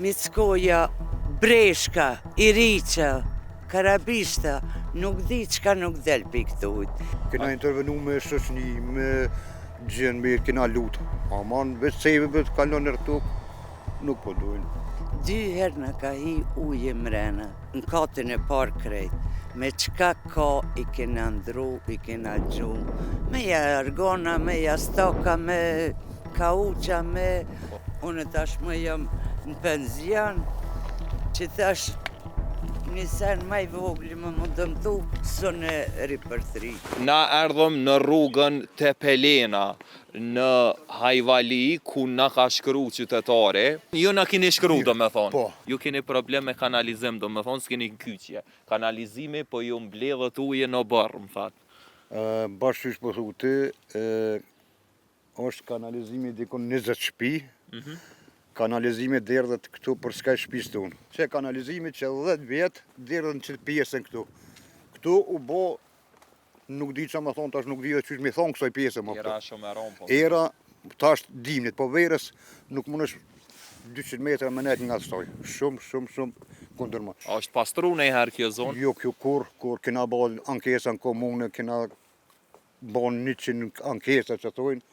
Mickoja, Breshka, Iriqa, Karabishta, nuk di çka nuk del për këtë ujtë. Kena intervenu me shoqni, me gjën mirë, kena lutë. Aman, veç sejve të kalon në rëtuk, nuk po dojnë. 2 herë në ka hi ujë mrena, në katën e parë krejt. Me çka ka i kena ndru, i kena gju, me argona, me stoka, me kauqa, me... Unë tash më jam në penzion, që tash një sen maj vogli më dëmtu, së në ripërthri. Na erdhëm në rrugën të Pelena, në Hajvali, ku na ka shkru qytetare. Ju na keni shkru, do me thonë. Po. Ju keni problem me kanalizim, do me thonë, s'keni kyqje. Kanalizimi, po ju mbledhët uje në bërë, më thatë. Bashkësh po thu ti, është kanalizimi dikon 20 shtëpi, kanalizimi derdhet këtu për s'ka shtëpis tonë. Që kanalizimi që 10 vjetë derdhet në qëtë pjesën këtu. Këtu u bo, nuk di që më thonë, tash nuk di dhe qysh me thonë kësoj pjesën më Era shumë e ronë, Era, tash dimnit, po verës nuk mund është 200 metra më net nga stoj. Shumë kundër më. A është pastru në i herë kjo zonë? Jo, kjo kur kena bo ankesa në komune, kena bo 100 ankesa që thojnë,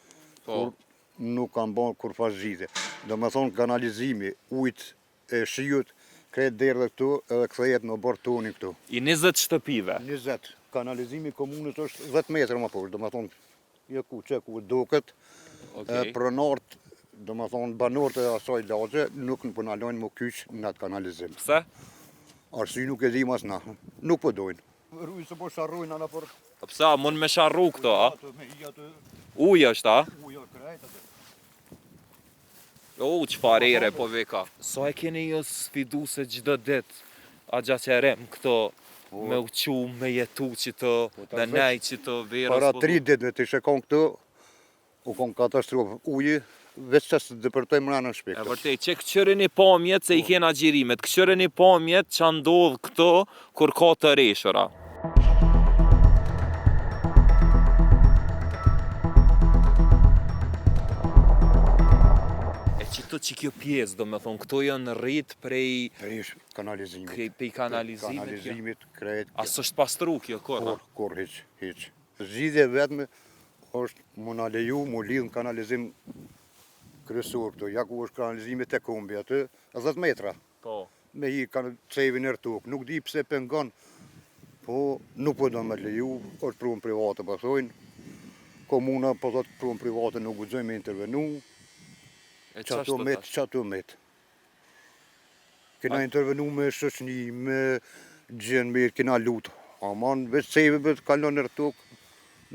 kur nuk kanë bo kur pas zhjithe. Do me thonë kanalizimi, ujtë e shijut, kretë derdhe këtu edhe kthejet në bërë tonin këtu. I 20 shtëpive? 20. Kanalizimi komunës është 10 metra më poshtë, do me thonë, jo ku duket, pronart, do me thonë banorët e asaj lagje, nuk në punalojnë më kyqë në atë kanalizim. Pse? Arsy nuk e di mas na, nuk po dojnë. Rujë se po sharrujnë ana për... Pse, mund me sharru këto, a? Ujë është, a? Ujë krejt atë. O, qëfar ere po veka. Sa e keni ju sfidu se gjdo dit, a gjacerem këto, me uqu, me jetu që të, me nej që të verës. Para 3 ditëve të ishe kon këtu, u kon katastrofë ujë, veç që së dëpërtoj mëra në shpekta. E vërtej, që këqërën i pamjet se i kena gjirimet, këqërën i pamjet që ndodhë këto kur ka të reshëra. Qëto që kjo pjesë, do me thonë, këto janë rritë prej... Prej kanalizimit. Prej kanalizimit. Kanalizimit, krejt. A së është pastru kjo, kur? Kur, hiq. Zgjidhje vetme është mu na leju, mu lidhë në kanalizim kryesor këtu. Ja ku është kanalizimit e kombi aty, 10 metra. Po. Me hi cevin e rtuk. Nuk di pse pengon, po nuk po do me leju, është prunë private, po thojnë. Komuna, po thotë prunë private nuk guxojnë me intervenu. Qato met. Kena intervenu me shoqni, me gjën mirë, kena lutë. Aman, veç sejve të kalon në rëtuk,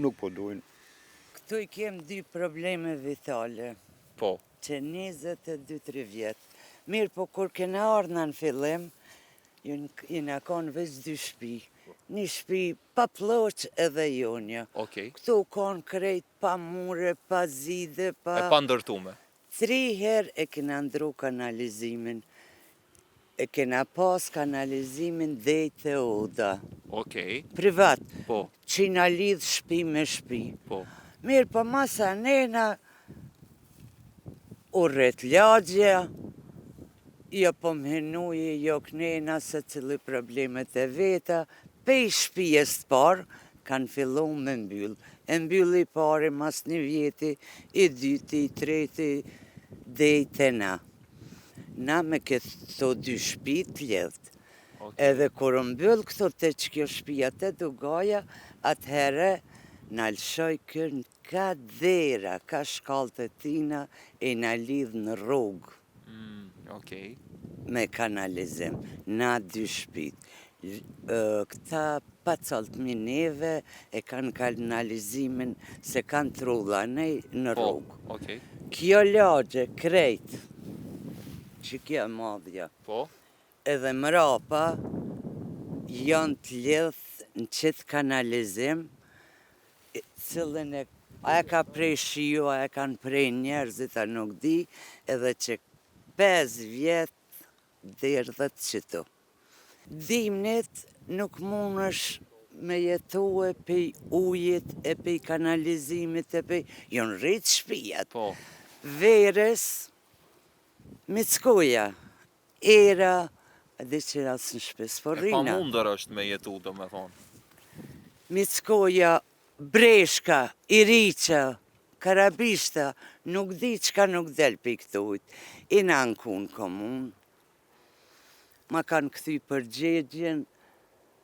nuk po dojnë. Këtu i kem 2 probleme vitale. Po. Që 22-3 vjetë. Mirë, po kur kena ardhna në fillim, jena konë veç 2 shtëpi. Një shtëpi pa ploq edhe jonja. Këtu konë krejt pa mure, pa zide, pa... E pa ndërtume. 3 herë e kena ndru kanalizimin, e kena pas kanalizimin dhejt e oda. Privat, që na lidh shpi me shpi. Mirë, po masa nena, u rret lagja, jo po mhenuje, jo knena se cili problemet e veta, pej shpijes të parë, kanë fillu me mbyllë. E mbylli i pari mas 1 vjeti, i dyti, i treti, dhejtë e na. Na me këto 2 shtëpi të lidhët. Edhe kur mbyll këto të që kjo shtëpia të Dugaja, atëherë na lëshoj kërë ka dhera, ka shkallët e tina e na lidhë në rrugë. Me kanalizim, na 2 shtëpit. Këta pacalt mineve e kanë kanalizimin se kanë trulla në rrugë. Kjo lagje krejt, që kjo madhja, edhe mrapa janë të lidhë në qëtë kanalizim, cilën a e ka prej shiju, a e kanë prej njerëzit, a nuk di, edhe që 5 vjetë derdhët qëtu. Dimnit nuk mund është me jetu e pej ujit, e pej kanalizimit, e pej... Jonë rritë shpijat. Verës, Mickoja, era, dhe që asë në shpes Pa forrina. mundër është me jetu, do me thonë. Mickoja, Breshka, Iriqa, Karabishta, nuk di qka nuk del për këtë ujtë. I në Ankun komun, ma kanë këthy përgjegjen,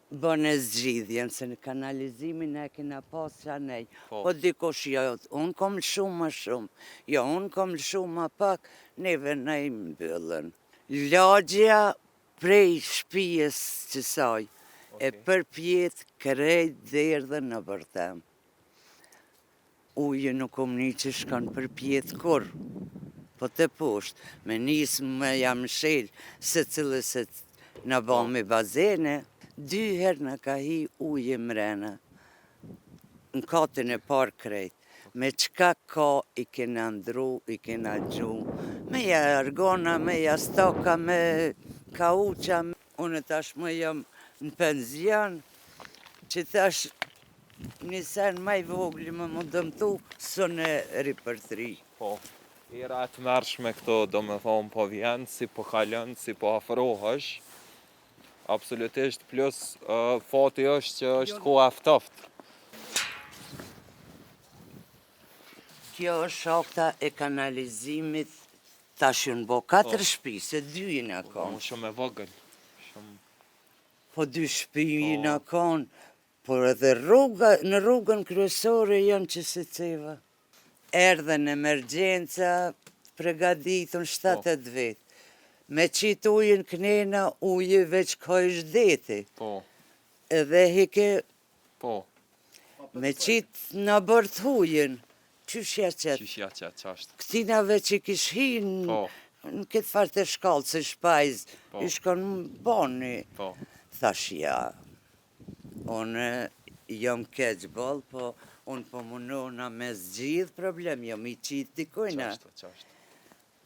bën e zgjidhjen, se në kanalizimin e kena pas qanej. Po dikosh jo, unë kom lëshu ma shumë, jo, unë kom lëshu ma pak, neve ne i mbyllën. Lagja prej shpijes qësaj, e përpjet krejt derdhe në bërtem. Ujë nuk kom një që shkon përpjet kur, po të poshtë, me nisë me jam shelë, se cilës e në bëmi bazene, 2 herë në ka hi ujë mrena, në katën e parë krejt. Me qka ka i kena ndru, i kena gju, me ja argona, me ja stoka, me kauqa. Unë tash më jam në penzion, që tash një sen maj vogli më dëmtu, së në ripërtri. Po, era e të mërshme këto, do me thonë, po vjenë, si po kalën, si po afrohësh, absolutisht, plus fati është që është koha ftoftë. Kjo është shakta e kanalizimit, tash në bo 4 shtëpi, se 2 në kanë. Shumë e vogël. Po 2 shtëpi në kanë, por edhe në rrugën kryesore janë që se ceva. Erdhen emergjenca, pregaditën 7-8 vetë. Me qitë ujën kënena, ujë veç ka i shdeti. Po. Edhe hike, Po. me qitë në bërth ujën. Qyshja qëtë? Qyshja qëtë qashtë. Këtinave që kish hinë në këtë farë të shkallë, se shpajzë, i shkon boni. Thash ja, unë jam keqë bolë, po unë po mundona me zgjidh problem, jam i qitë dikojna. Qashtë.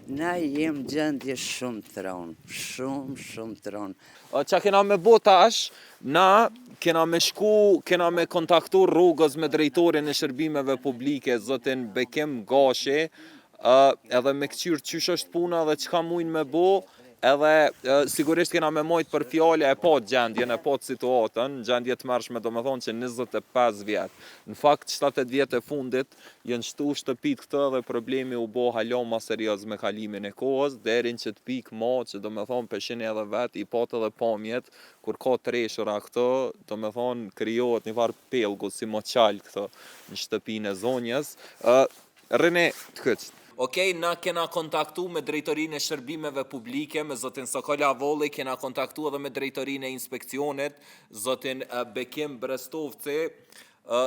Na jem gjendje shumë të ronë, shumë të ronë. Qa kena me bo tash, na kena me shku, kena me kontaktu rrugës me drejtorin e shërbimeve publike, zotin Bekim Gashi, edhe me këqyrë qysh është puna dhe qka mujnë me bo, edhe sigurisht kena me mojt për fjale e po gjendjen, e po situatën, gjendje të mërshme do me thonë që 25 vjetë. Në fakt, 7 vjetë e fundit, jënë shtu shtëpit këtë dhe problemi u bo halo ma serios me kalimin e kohës, derin që të pik ma, që do me thonë peshin edhe vetë, i patë edhe pamjet, kur ka treshura këtë, do me thonë kryohet një farë pelgu, si mo qalë këtë në shtëpin e zonjës. Rene, të këtë. Okej, na kena kontaktu me drejtorinë e shërbimeve publike, me zotin Sokol Avolli, kena kontaktu edhe me drejtorinë e inspekcionit, zotin Bekim Brestovci.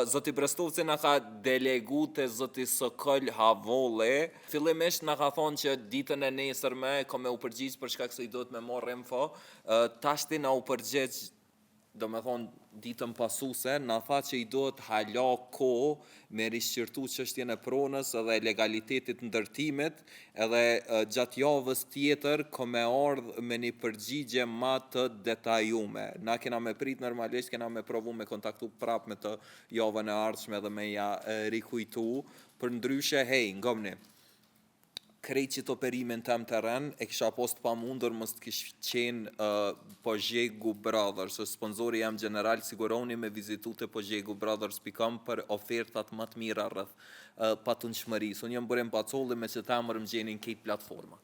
Zoti Brestovci na ka delegu të zoti Sokol Avolli. Fillimisht na ka thonë që ditën e nesërme, ka me u përgjigj për shkak se i do të me morë info, tashti na u përgjigj, do me thonë ditën pasuse, na tha që i do të hala ko me rishqyrtu çështjen e pronës edhe legalitetit ndërtimit, edhe gjatë javës tjetër ka me ardhë me një përgjigje ma të detajume. Na kena me prit normalisht, kena me provu me kontaktu prap me të javën e ardhshme dhe me ja rikujtu, për ndryshe, hej, ngomni. Krejt që të operimin të më të rën, e kisha post pa mundur mës të kishë qenë Pojegu Brothers, sponsori jam general, siguroni me vizitu të pojeguBrothers.com për ofertat më të mira rrëth patun shmëris. Unë jam bërëm pacolli me që ta mërëm gjenin kejt platforma.